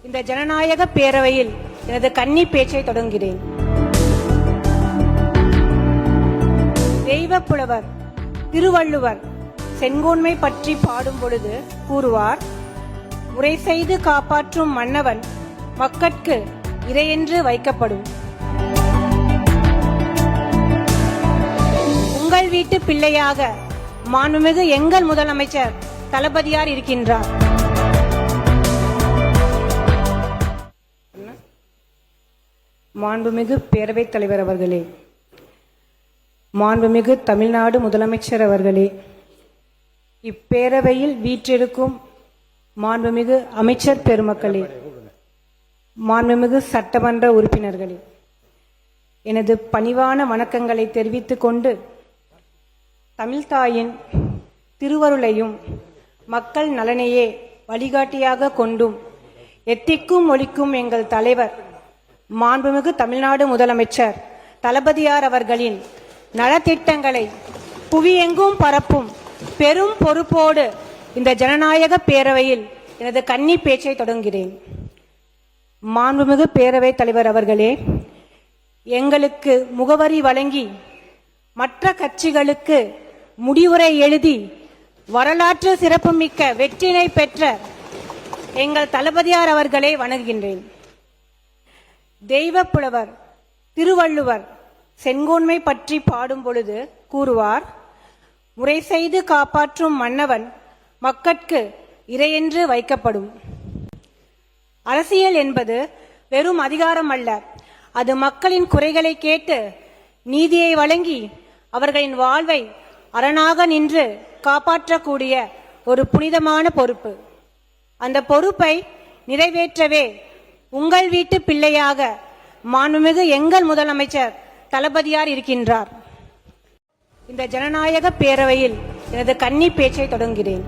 இந்த ஜனநாயக பேரவையில் எனது கன்னி பேச்சை தொடங்குகிறேன். தெய்வப் புலவர் திருவள்ளுவர் செங்கோன்மை பற்றி பாடும் பொழுது கூறுவார், உரை செய்து காப்பாற்றும் மன்னவன் மக்கட்கு இறையென்று வைக்கப்படும். உங்கள் வீட்டு பிள்ளையாக மாண்புமிகு எங்கள் முதலமைச்சர் தளபதியார் இருக்கின்றார். மாண்புமிகு பேரவைத் தலைவர் அவர்களே, மாண்புமிகு தமிழ்நாடு முதலமைச்சர் அவர்களே, இப்பேரவையில் வீற்றிருக்கும் மாண்புமிகு அமைச்சர் பெருமக்களே, மாண்புமிகு சட்டமன்ற உறுப்பினர்களே, எனது பணிவான வணக்கங்களை தெரிவித்துக் கொண்டு தமிழ்தாயின் திருவருளையும் மக்கள் நலனையே வழிகாட்டியாக கொண்டும் எத்திக்கும் ஒழிக்கும் எங்கள் தலைவர் மாண்புமிகு தமிழ்நாடு முதலமைச்சர் தளபதியார் அவர்களின் நலத்திட்டங்களை புவியெங்கும் பரப்பும் பெரும் பொறுப்போடு இந்த ஜனநாயக பேரவையில் எனது கன்னி பேச்சை தொடங்குகிறேன். மாண்புமிகு பேரவைத் தலைவர் அவர்களே, எங்களுக்கு முகவரி வழங்கி மற்ற கட்சிகளுக்கு முடிவுரை எழுதி வரலாற்று சிறப்புமிக்க வெற்றினை பெற்ற எங்கள் தளபதியார் அவர்களை வணங்குகின்றேன். தெய்வப் புலவர் திருவள்ளுவர் செங்கோன்மை பற்றி பாடும் பொழுது கூறுவார், முறை செய்து காப்பாற்றும் மன்னவன் மக்கட்கு இறையென்று வைக்கப்படும். அரசியல் என்பது வெறும் அதிகாரம் அல்ல, அது மக்களின் குறைகளை கேட்டு நீதியை வழங்கி அவர்களின் வாழ்வை அரணாக நின்று காப்பாற்றக்கூடிய ஒரு புனிதமான பொறுப்பு. அந்த பொறுப்பை நிறைவேற்றவே உங்கள் வீட்டு பிள்ளையாக மாண்புமிகு எங்கள் முதலமைச்சர் தளபதியார் இருக்கின்றார். இந்த ஜனநாயக பேரவையில் எனது கன்னி பேச்சை தொடங்குகிறேன்.